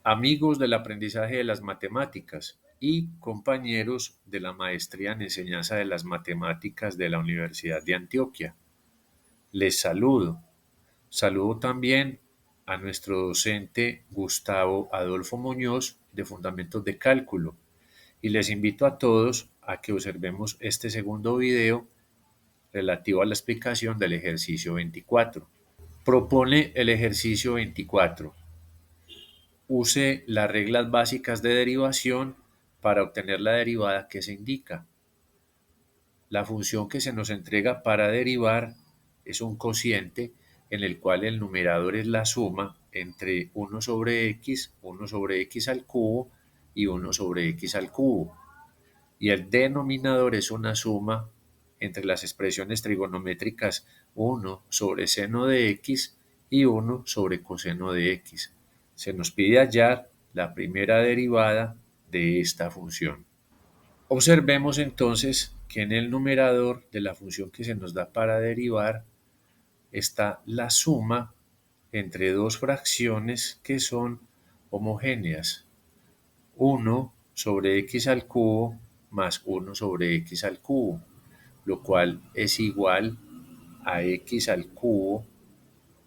Amigos del aprendizaje de las matemáticas y compañeros de la maestría en enseñanza de las matemáticas de la Universidad de Antioquia, les saludo. Saludo también a nuestro docente Gustavo Adolfo Muñoz de Fundamentos de Cálculo y les invito a todos a que observemos este segundo video relativo a la explicación del ejercicio 24. Propone el ejercicio 24. Use las reglas básicas de derivación para obtener la derivada que se indica. La función que se nos entrega para derivar es un cociente en el cual el numerador es la suma entre 1 sobre x al cubo y 1 sobre x al cubo. Y el denominador es una suma entre las expresiones trigonométricas 1 sobre seno de x y 1 sobre coseno de x. Se nos pide hallar la primera derivada de esta función. Observemos entonces que en el numerador de la función que se nos da para derivar está la suma entre dos fracciones que son homogéneas. 1 sobre x al cubo más 1 sobre x al cubo, lo cual es igual a x al cubo.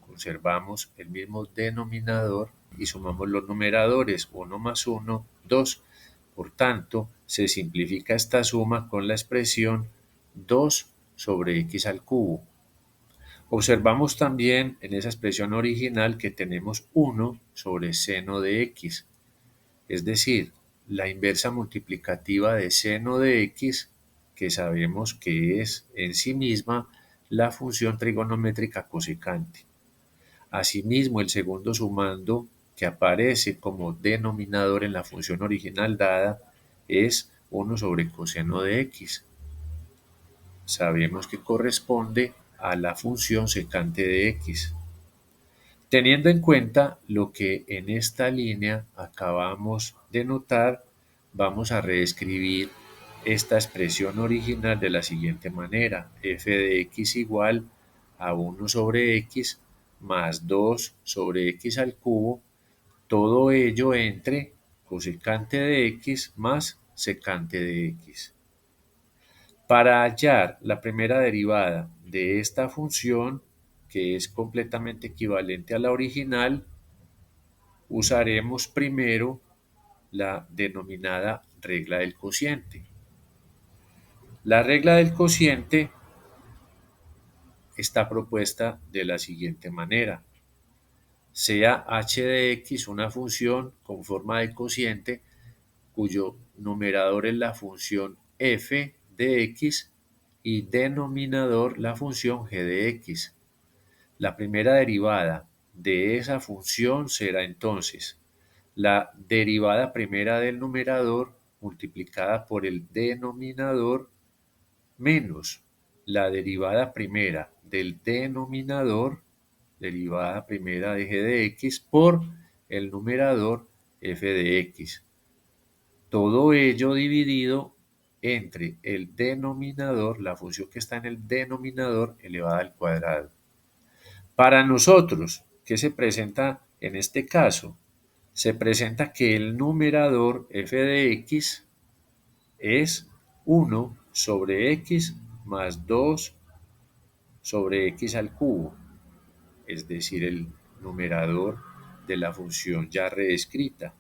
Conservamos el mismo denominador y sumamos los numeradores, 1 más 1, 2. Por tanto, se simplifica esta suma con la expresión 2 sobre x al cubo. Observamos también en esa expresión original que tenemos 1 sobre seno de x, es decir, la inversa multiplicativa de seno de x, que sabemos que es en sí misma la función trigonométrica cosecante. Asimismo, el segundo sumando que aparece como denominador en la función original dada es 1 sobre coseno de x. Sabemos que corresponde a la función secante de x. Teniendo en cuenta lo que en esta línea acabamos de notar, vamos a reescribir esta expresión original de la siguiente manera: f de x igual a 1 sobre x más 2 sobre x al cubo, todo ello entre cosecante de x más secante de x. Para hallar la primera derivada de esta función, que es completamente equivalente a la original, usaremos primero la denominada regla del cociente. La regla del cociente está propuesta de la siguiente manera: sea h de x una función con forma de cociente cuyo numerador es la función f de x y denominador la función g de x. La primera derivada de esa función será entonces la derivada primera del numerador multiplicada por el denominador menos la derivada primera del denominador, derivada primera de g de x, por el numerador f de x. Todo ello dividido entre el denominador, la función que está en el denominador elevada al cuadrado. Para nosotros, ¿qué se presenta en este caso? Se presenta que el numerador f de x es 1 sobre x más 2 sobre x al cubo, es decir, el numerador de la función ya reescrita,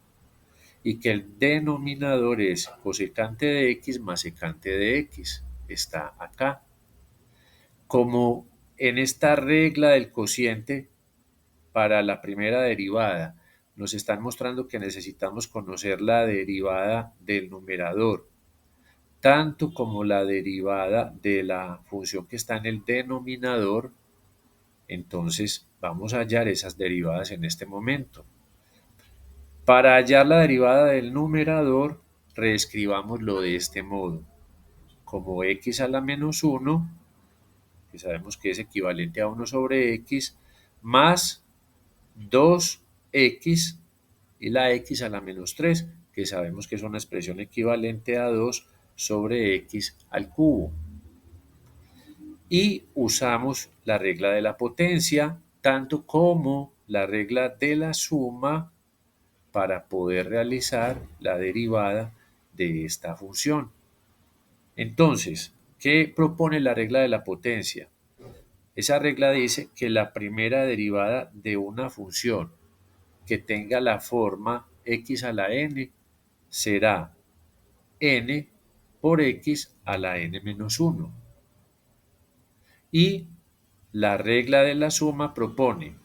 y que el denominador es cosecante de x más secante de x, está acá. Como en esta regla del cociente, para la primera derivada nos están mostrando que necesitamos conocer la derivada del numerador, tanto como la derivada de la función que está en el denominador, entonces vamos a hallar esas derivadas en este momento. Para hallar la derivada del numerador, reescribámoslo de este modo: como x a la menos 1, que sabemos que es equivalente a 1 sobre x, más 2x y la x a la menos 3, que sabemos que es una expresión equivalente a 2 sobre x al cubo. Y usamos la regla de la potencia, tanto como la regla de la suma, para poder realizar la derivada de esta función. Entonces, ¿qué propone la regla de la potencia? Esa regla dice que la primera derivada de una función que tenga la forma x a la n será n por x a la n menos 1. Y la regla de la suma propone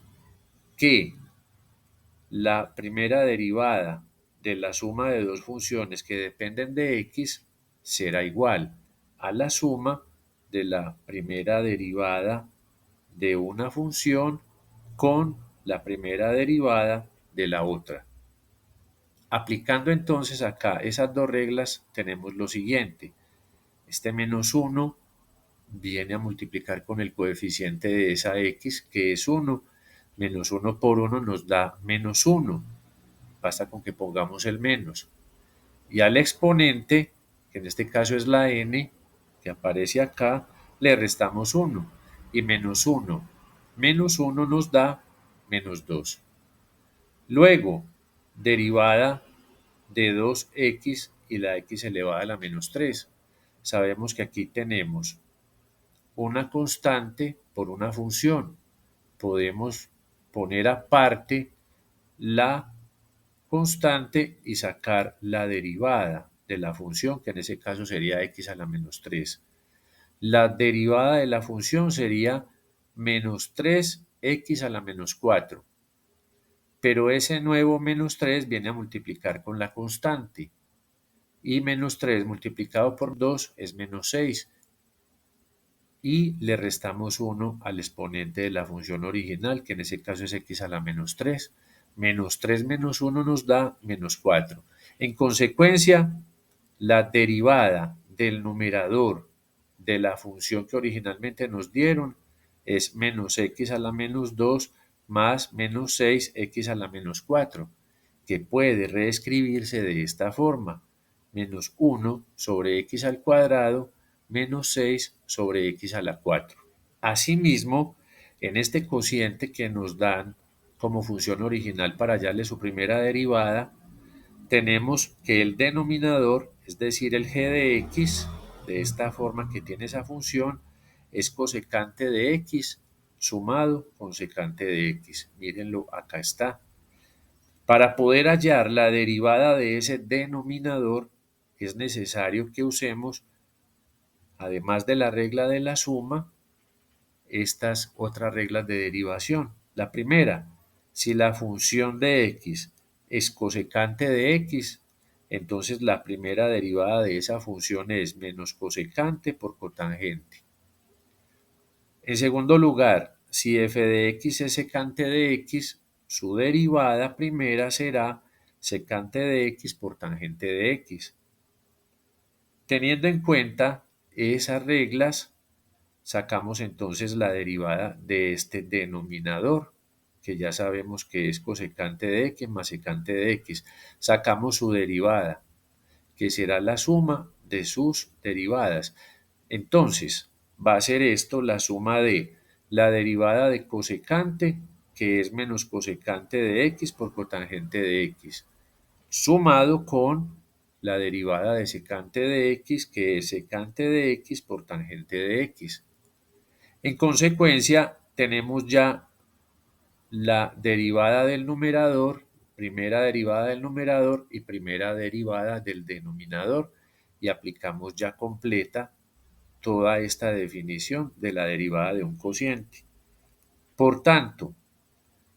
que la primera derivada de la suma de dos funciones que dependen de x será igual a la suma de la primera derivada de una función con la primera derivada de la otra. Aplicando entonces acá esas dos reglas tenemos lo siguiente. Este menos 1 viene a multiplicar con el coeficiente de esa x, que es 1. Menos 1 por 1 nos da menos 1. Basta con que pongamos el menos. Y al exponente, que en este caso es la n, que aparece acá, le restamos 1. Y menos 1 menos 1 nos da menos 2. Luego, derivada de 2x y la x elevada a la menos 3. Sabemos que aquí tenemos una constante por una función. Podemos poner aparte la constante y sacar la derivada de la función, que en ese caso sería x a la menos 3. La derivada de la función sería menos 3x a la menos 4. Pero ese nuevo menos 3 viene a multiplicar con la constante. Y menos 3 multiplicado por 2 es menos 6. Y le restamos 1 al exponente de la función original, que en ese caso es x a la menos 3. Menos 3 menos 1 nos da menos 4. En consecuencia, la derivada del numerador de la función que originalmente nos dieron es menos x a la menos 2 más menos 6x a la menos 4, que puede reescribirse de esta forma. Menos 1 sobre x al cuadrado menos 6 sobre x a la 4. Asimismo, en este cociente que nos dan como función original para hallarle su primera derivada, tenemos que el denominador, es decir, el g de x, de esta forma que tiene esa función, es cosecante de x sumado con secante de x. Mírenlo, acá está. Para poder hallar la derivada de ese denominador, es necesario que usemos, además de la regla de la suma, estas otras reglas de derivación. La primera, si la función de x es cosecante de x, entonces la primera derivada de esa función es menos cosecante por cotangente. En segundo lugar, si f de x es secante de x, su derivada primera será secante de x por tangente de x. Teniendo en cuenta esas reglas, sacamos entonces la derivada de este denominador, que ya sabemos que es cosecante de x más secante de x. Sacamos su derivada, que será la suma de sus derivadas. Entonces, va a ser esto la suma de la derivada de cosecante, que es menos cosecante de x por cotangente de x, sumado con la derivada de secante de x, que es secante de x por tangente de x. En consecuencia, tenemos ya la derivada del numerador, primera derivada del numerador y primera derivada del denominador, y aplicamos ya completa toda esta definición de la derivada de un cociente. Por tanto,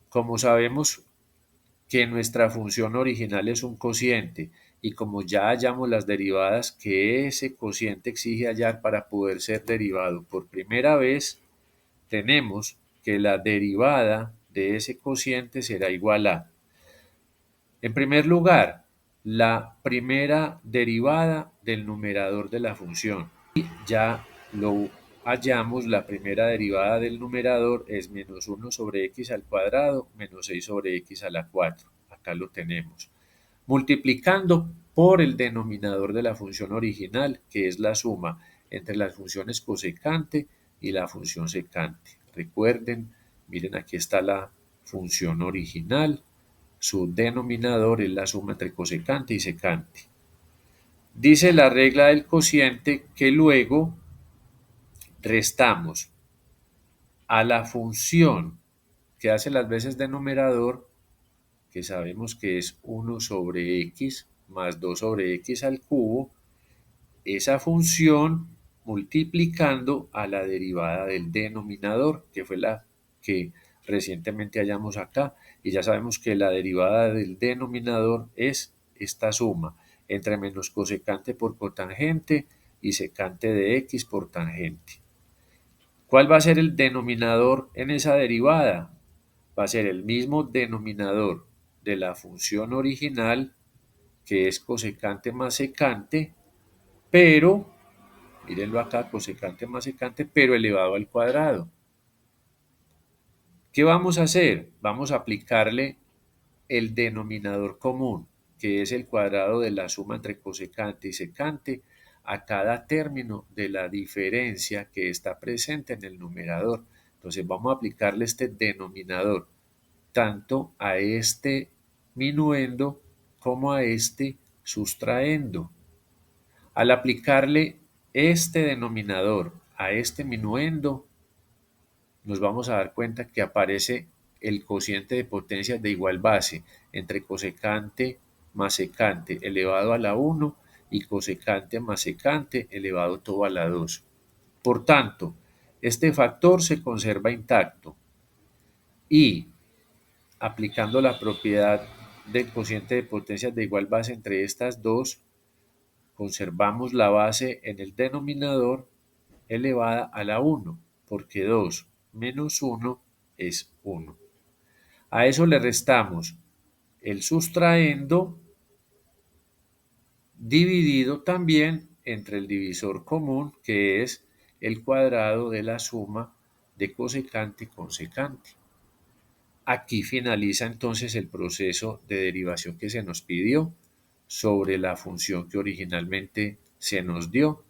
como sabemos que nuestra función original es un cociente y como ya hallamos las derivadas que ese cociente exige hallar para poder ser derivado por primera vez, tenemos que la derivada de ese cociente será igual a, en primer lugar, la primera derivada del numerador de la función. Y ya lo hallamos, la primera derivada del numerador es menos 1 sobre x al cuadrado menos 6 sobre x a la 4. Acá lo tenemos. Multiplicando por el denominador de la función original, que es la suma entre las funciones cosecante y la función secante. Recuerden, miren, aquí está la función original, su denominador es la suma entre cosecante y secante. Dice la regla del cociente que luego restamos a la función que hace las veces de numerador, que sabemos que es 1 sobre x más 2 sobre x al cubo, esa función multiplicando a la derivada del denominador, que fue la que recientemente hallamos acá, y ya sabemos que la derivada del denominador es esta suma entre menos cosecante por cotangente y secante de x por tangente. ¿Cuál va a ser el denominador en esa derivada? Va a ser el mismo denominador de la función original, que es cosecante más secante, pero, mírenlo acá, cosecante más secante, pero elevado al cuadrado. ¿Qué vamos a hacer? Vamos a aplicarle el denominador común, que es el cuadrado de la suma entre cosecante y secante, a cada término de la diferencia que está presente en el numerador. Entonces vamos a aplicarle este denominador tanto a este minuendo como a este sustraendo. Al aplicarle este denominador a este minuendo, nos vamos a dar cuenta que aparece el cociente de potencias de igual base entre cosecante más secante elevado a la 1 y cosecante más secante elevado todo a la 2. Por tanto, este factor se conserva intacto y, aplicando la propiedad del cociente de potencias de igual base entre estas dos, conservamos la base en el denominador elevada a la 1, porque 2 menos 1 es 1. A eso le restamos el sustraendo dividido también entre el divisor común, que es el cuadrado de la suma de cosecante con secante. Aquí finaliza entonces el proceso de derivación que se nos pidió sobre la función que originalmente se nos dio.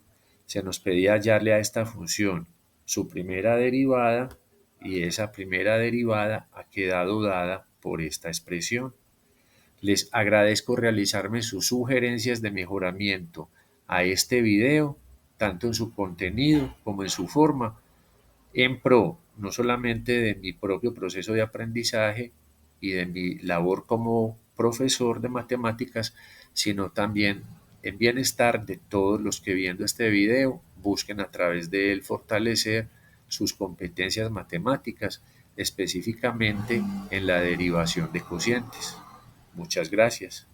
Se nos pedía hallarle a esta función su primera derivada y esa primera derivada ha quedado dada por esta expresión. Les agradezco realizarme sus sugerencias de mejoramiento a este video, tanto en su contenido como en su forma, en pro no solamente de mi propio proceso de aprendizaje y de mi labor como profesor de matemáticas, sino también en bienestar de todos los que viendo este video busquen a través de él fortalecer sus competencias matemáticas, específicamente en la derivación de cocientes. Muchas gracias.